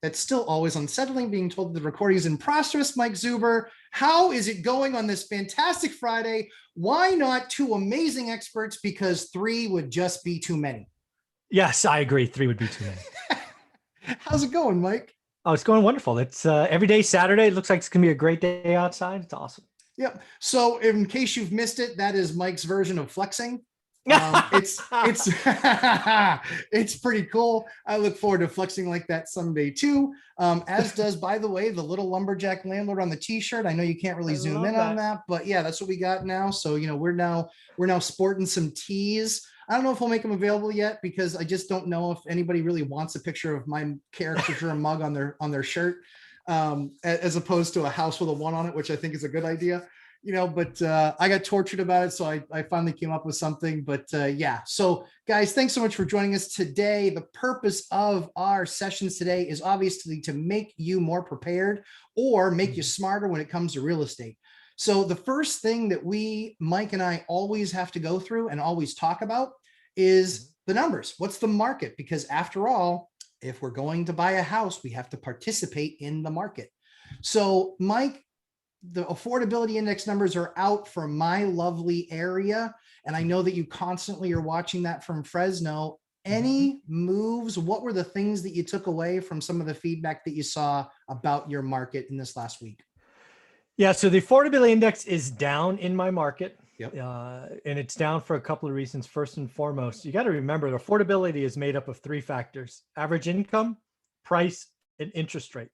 That's still always unsettling, being told that the recording is in process. Mike Zuber, how is it going on this fantastic Friday? Why not two amazing experts? Because three would just be too many. Yes, I agree. Three would be too many. How's it going, Mike? Oh, it's going wonderful. It's every day Saturday. It looks like it's gonna be a great day outside. It's awesome. Yep. So in case you've missed it, that is Mike's version of flexing. It's it's pretty cool. I look forward to flexing like that someday too. As does, by the way, the little lumberjack landlord on the t-shirt. I know you can't really zoom in on that, but yeah, that's what we got now. So we're now sporting some tees. I don't know if we'll make them available yet because I just don't know if anybody really wants a picture of my caricature mug on their shirt, as opposed to a house with a one on it, which I think is a good idea. But I got tortured about it. So I finally came up with something, but yeah. So guys, thanks so much for joining us today. The purpose of our sessions today is obviously to make you more prepared or make you smarter when it comes to real estate. So the first thing that Mike and I always have to go through and always talk about is the numbers. What's the market? Because after all, if we're going to buy a house, we have to participate in the market. So Mike, the affordability index numbers are out for my lovely area. And I know that you constantly are watching that from Fresno. Any moves? What were the things that you took away from some of the feedback that you saw about your market in this last week? Yeah, so the affordability index is down in my market. Yep. And it's down for a couple of reasons. First and foremost, you got to remember the affordability is made up of three factors: average income, price, and interest rate.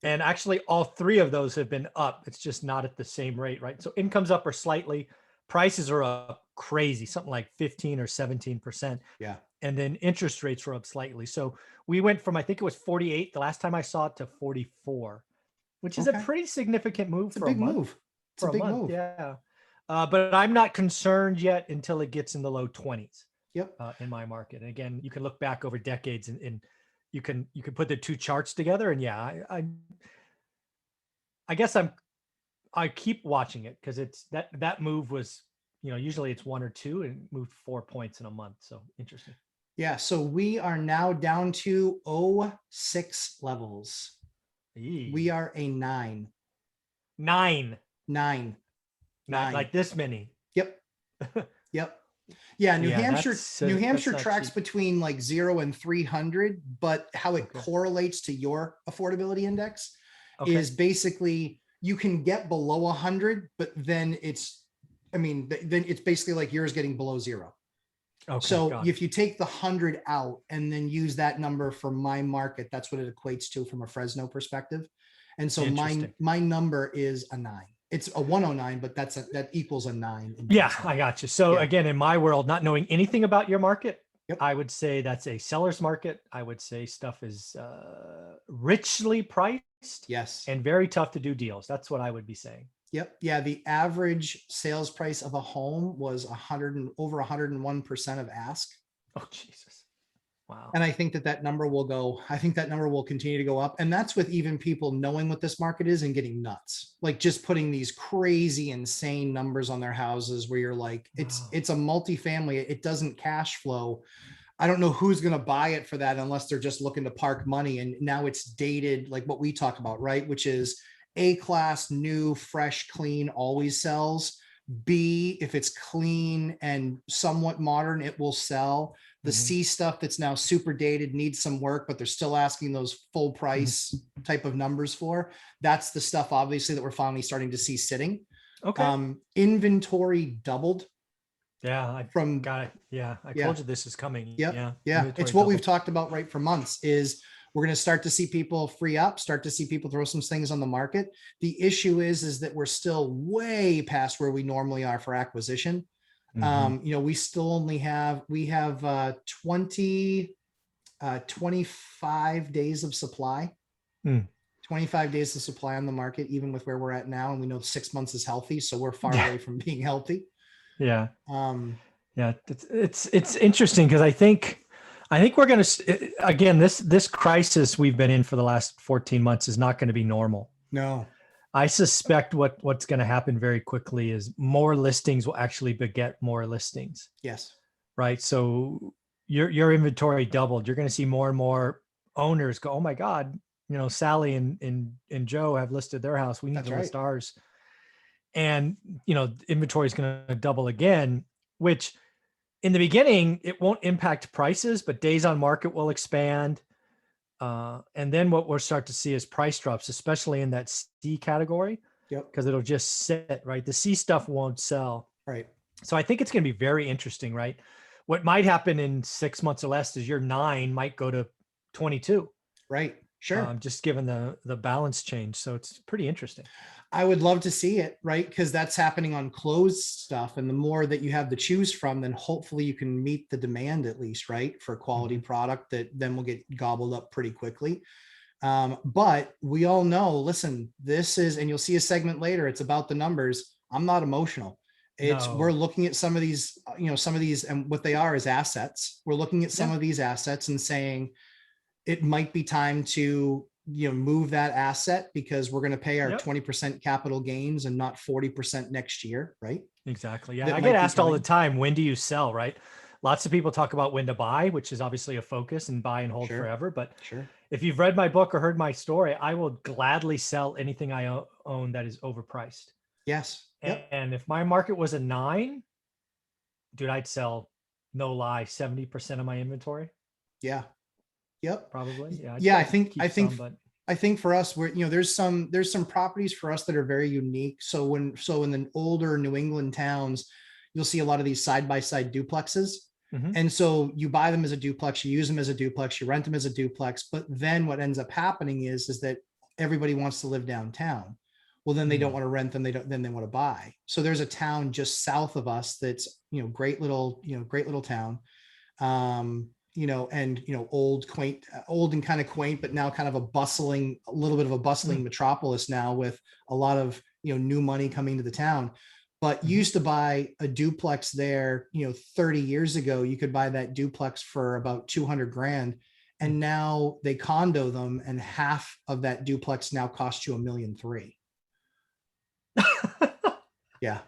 And actually all three of those have been up. It's just not at the same rate, right? So income's up or slightly, prices are up crazy, something like 15 or 17%. Yeah. And then interest rates were up slightly. So we went from, I think it was 48 the last time I saw it, to 44, which is a pretty significant move for a month. It's a big move. Yeah. But I'm not concerned yet until it gets in the low 20s. Yep. In my market. And again, you can look back over decades and you can put the two charts together, and yeah, I guess I keep watching it because it's that move was, usually it's one or two and moved 4 points in a month. So interesting. Yeah. So we are now down to 06 levels. We are a 9. 9. Like this many. Yep. Yep. Yeah, New Hampshire tracks between like 0 and 300, but how it correlates to your affordability index is basically you can get below 100, but then it's basically like yours getting below 0. Okay, so if you take the 100 out and then use that number for my market, that's what it equates to from a Fresno perspective. And so my number is a 9. It's a 109, but that equals a 9. Yeah, I got you. So again, in my world, not knowing anything about your market, I would say that's a seller's market. I would say stuff is richly priced. Yes. And very tough to do deals. That's what I would be saying. Yep. Yeah. The average sales price of a home was over 101% of ask. Oh, Jesus. Wow. And I think that number will continue to go up. And that's with even people knowing what this market is and getting nuts, like just putting these crazy, insane numbers on their houses where you're like, it's a multifamily. It doesn't cash flow. I don't know who's going to buy it for that unless they're just looking to park money. And now it's dated, like what we talk about, right? Which is A-class, new, fresh, clean, always sells. B, if it's clean and somewhat modern, it will sell. The C stuff that's now super dated needs some work, but they're still asking those full price type of numbers for. That's the stuff, obviously, that we're finally starting to see sitting. Okay. Inventory doubled. Yeah, I told you this is coming. Yeah. It's what we've talked about right for months is we're going to start to see people free up, start to see people throw some things on the market. The issue is that we're still way past where we normally are for acquisition. We still only have 25 days of supply. 25 days of supply on the market, even with where we're at now. And we know 6 months is healthy. So we're far away from being healthy. Yeah. It's interesting because I think we're going to, again, this crisis we've been in for the last 14 months is not going to be normal. No. I suspect what's going to happen very quickly is more listings will actually beget more listings. Yes. Right. So your inventory doubled. You're going to see more and more owners go, oh my God, Sally and Joe have listed their house. We need That's to right. list ours. And, inventory is going to double again, which in the beginning, it won't impact prices, but days on market will expand. And then what we'll start to see is price drops, especially in that C category, Yep. because it'll just sit, right? The C stuff won't sell. Right. So I think it's going to be very interesting, right? What might happen in 6 months or less is your 9 might go to 22. Right. Sure. Just given the balance change. So it's pretty interesting. I would love to see it, right? Because that's happening on closed stuff. And the more that you have to choose from, then hopefully you can meet the demand at least, right? For quality product that then will get gobbled up pretty quickly. But we all know, listen, this is, and you'll see a segment later, it's about the numbers. I'm not emotional. We're looking at some of these, some of these, and what they are is assets. We're looking at some of these assets and saying it might be time to, move that asset because we're going to pay our 20% capital gains and not 40% next year. Right. Exactly. Yeah. I get asked all the time, when do you sell? Right. Lots of people talk about when to buy, which is obviously a focus, and buy and hold forever. But if you've read my book or heard my story, I will gladly sell anything I own that is overpriced. Yes. Yep. And if my market was a 9, dude, I'd sell, no lie, 70% of my inventory. Yeah. Yep. Probably. Yeah. Yeah. I think for us, we're, there's some properties for us that are very unique. So in the older New England towns, you'll see a lot of these side-by-side duplexes. And so you buy them as a duplex, you use them as a duplex, you rent them as a duplex. But then what ends up happening is that everybody wants to live downtown. Well, then they don't want to rent them. Then they want to buy. So there's a town just south of us that's, great little town. Old and kind of quaint, but now kind of a little bit of a bustling metropolis now with a lot of, new money coming to the town. But you used to buy a duplex there, 30 years ago, you could buy that duplex for about 200 grand. And now they condo them, and half of that duplex now costs you $1.3 million. Yeah.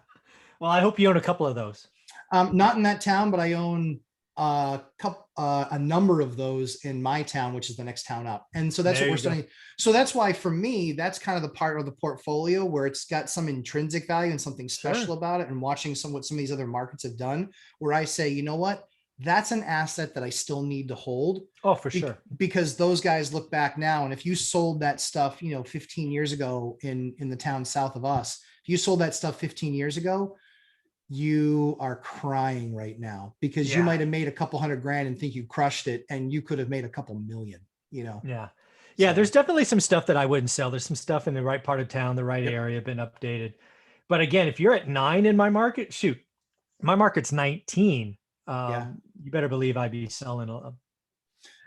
Well, I hope you own a couple of those. Not in that town, but I own a number of those in my town, which is the next town up. And so that's what we're studying. So that's why for me, that's kind of the part of the portfolio where it's got some intrinsic value and something special about it. And watching what some of these other markets have done, where I say, you know what, that's an asset that I still need to hold. Oh, for sure. Because those guys look back now. And if you sold that stuff, 15 years ago in the town south of us, if you sold that stuff 15 years ago, you are crying right now because you might have made a couple $100 grand and think you crushed it, and you could have made a couple million, Yeah. So there's definitely some stuff that I wouldn't sell. There's some stuff in the right part of town, the right area, been updated. But again, if you're at 9 in my market, shoot, my market's 19. You better believe I'd be selling a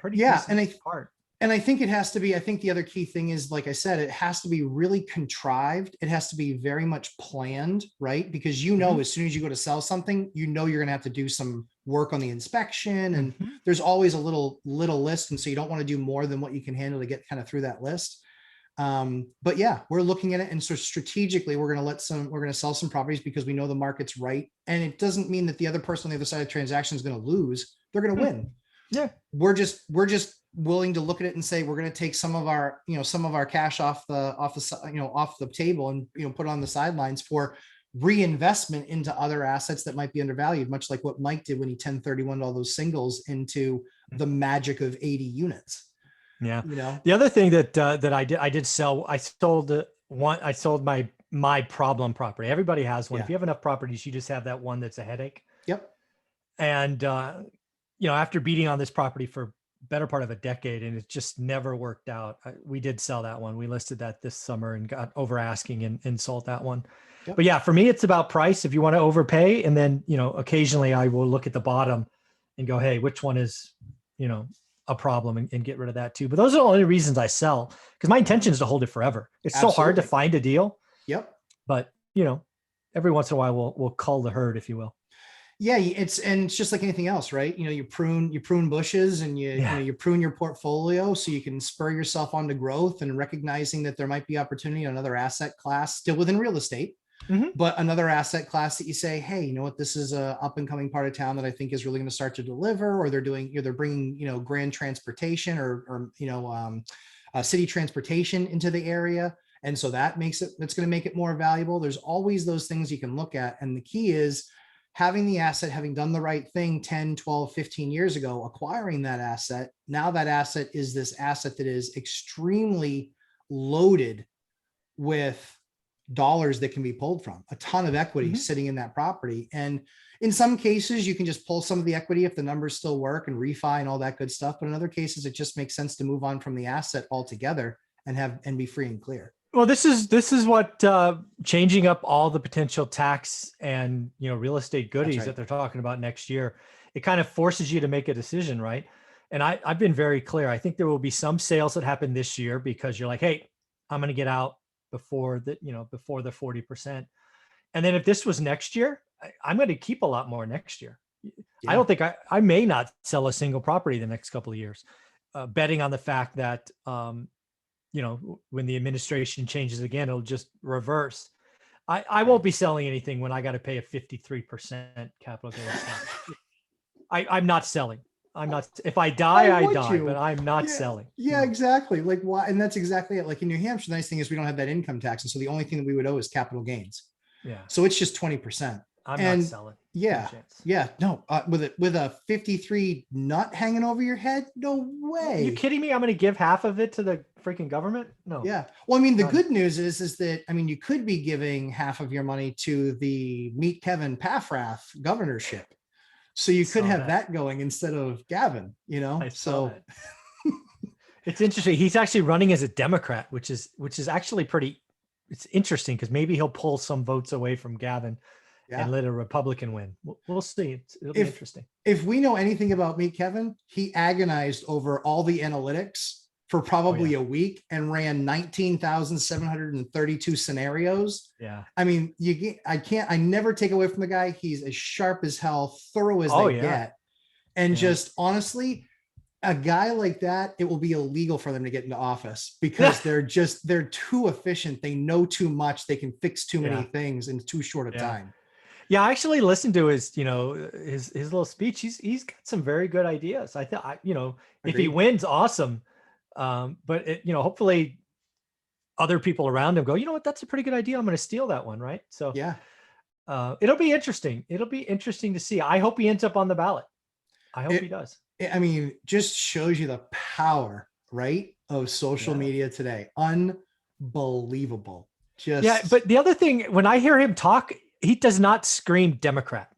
pretty decent part. And I think it has to be, I think the other key thing is, like I said, it has to be really contrived. It has to be very much planned, right? Because as soon as you go to sell something, you're going to have to do some work on the inspection, and there's always a little list. And so you don't want to do more than what you can handle to get kind of through that list. But yeah, we're looking at it. And so strategically, we're going to sell some properties because we know the market's right. And it doesn't mean that the other person on the other side of the transaction is going to lose. They're going to win. Yeah. We're just willing to look at it and say, we're going to take some of our cash off the table and, put it on the sidelines for reinvestment into other assets that might be undervalued, much like what Mike did when he 1031 all those singles into the magic of 80 units. Yeah. The other thing that I did sell, I sold my problem property. Everybody has one. If you have enough properties, you just have that one that's a headache. Yep. And, after beating on this property for better part of a decade, and it just never worked out. We did sell that one. We listed that this summer and got over asking and sold that one. Yep. But yeah, for me, it's about price. If you want to overpay, and then, occasionally I will look at the bottom and go, hey, which one is, a problem, and get rid of that too. But those are the only reasons I sell, because my intention is to hold it forever. It's so hard to find a deal. Yep. But, every once in a while we'll cull the herd, if you will. Yeah, it's just like anything else, right? You prune bushes, and you prune your portfolio so you can spur yourself onto growth, and recognizing that there might be opportunity on another asset class still within real estate. Mhm. But another asset class that you say, hey, you know what, this is a up and coming part of town that I think is really going to start to deliver, or they're doing, they're bringing, grand transportation or city transportation into the area. And so that's going to make it more valuable. There's always those things you can look at. And the key is having the asset, having done the right thing 10, 12, 15 years ago, acquiring that asset. Now that asset is this asset that is extremely loaded with dollars that can be pulled from, a ton of equity sitting in that property. And in some cases, you can just pull some of the equity if the numbers still work and refi and all that good stuff. But in other cases, it just makes sense to move on from the asset altogether and be free and clear. Well, this is what changing up all the potential tax and real estate goodies that they're talking about next year. It kind of forces you to make a decision, right? And I've been very clear. I think there will be some sales that happen this year because you're like, hey, I'm going to get out before the 40%. And then if this was next year, I'm going to keep a lot more next year. I don't think I may not sell a single property the next couple of years, betting on the fact that when the administration changes again, it'll just reverse. I won't be selling anything when I got to pay a 53% capital gains tax. I'm not selling. I'm not. If I die, I die, but I'm not selling. Yeah, exactly. Like why? And that's exactly it. Like in New Hampshire, the nice thing is we don't have that income tax. And so the only thing that we would owe is capital gains. Yeah. So it's just 20%. I'm not selling. Yeah. Yeah. No, with a 53 nut hanging over your head. No way. Are you kidding me? I'm going to give half of it to the freaking government? No. Yeah. Well, I mean, the good news is that, I mean, you could be giving half of your money to the Meet Kevin Paffrath governorship. So you could have that going instead of Gavin, so it's interesting. He's actually running as a Democrat, which is actually it's interesting because maybe he'll pull some votes away from Gavin and let a Republican win. We'll see. It'll be interesting. If we know anything about Meet Kevin, he agonized over all the analytics for probably a week and ran 19,732 scenarios. Yeah. I mean, I never take away from the guy. He's as sharp as hell, thorough as they get. And just honestly, a guy like that, it will be illegal for them to get into office because they're too efficient. They know too much. They can fix too many things in too short a time. Yeah, I actually listened to his little speech. He's got some very good ideas. I thought, if he wins, awesome. But hopefully other people around him go, you know what, that's a pretty good idea. I'm going to steal that one. Right. So it'll be interesting. It'll be interesting to see. I hope he ends up on the ballot. I hope he does. I mean, just shows you the power, right, of social media today. Unbelievable. But the other thing, when I hear him talk, he does not scream Democrat.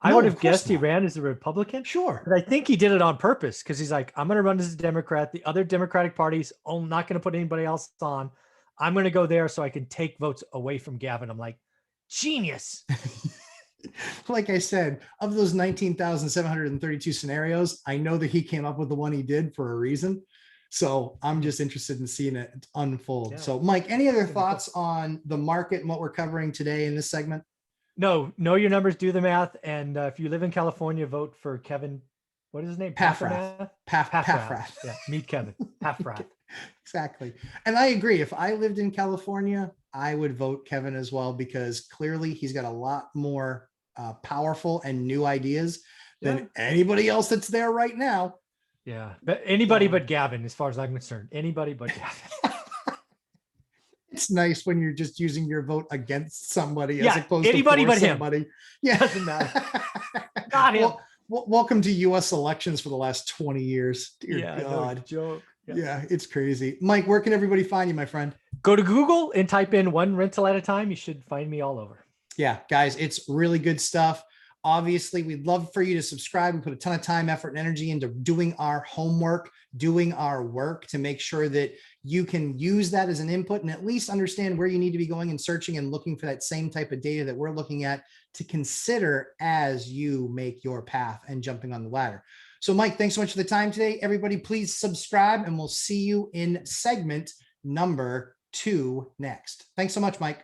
I would have guessed he ran as a Republican. Sure. But I think he did it on purpose because he's like, I'm going to run as a Democrat. The other Democratic parties, I'm not going to put anybody else on. I'm going to go there so I can take votes away from Gavin. I'm like, genius. Like I said, of those 19,732 scenarios, I know that he came up with the one he did for a reason. So I'm just interested in seeing it unfold. Yeah. So Mike, any other thoughts on the market and what we're covering today in this segment? No, know your numbers, do the math. And if you live in California, vote for Kevin. What is his name? Paffrath. Paffrath. Yeah, Meet Kevin. Paffrath. Exactly. And I agree. If I lived in California, I would vote Kevin as well, because clearly he's got a lot more powerful and new ideas than anybody else that's there right now. Yeah. But anybody but Gavin, as far as I'm concerned. Anybody but Gavin. It's nice when you're just using your vote against somebody as opposed anybody to but somebody. Him. Yeah. Doesn't matter. Got him. Welcome to US elections for the last 20 years. Dear God. No joke. Yeah, it's crazy. Mike, where can everybody find you, my friend? Go to Google and type in one rental at a time. You should find me all over. Yeah, guys, it's really good stuff. Obviously, we'd love for you to subscribe and put a ton of time, effort, and energy into doing our homework, doing our work to make sure that you can use that as an input and at least understand where you need to be going and searching and looking for that same type of data that we're looking at to consider as you make your path and jumping on the ladder. So Mike, thanks so much for the time today. Everybody, please subscribe and we'll see you in segment number 2 next. Thanks so much, Mike.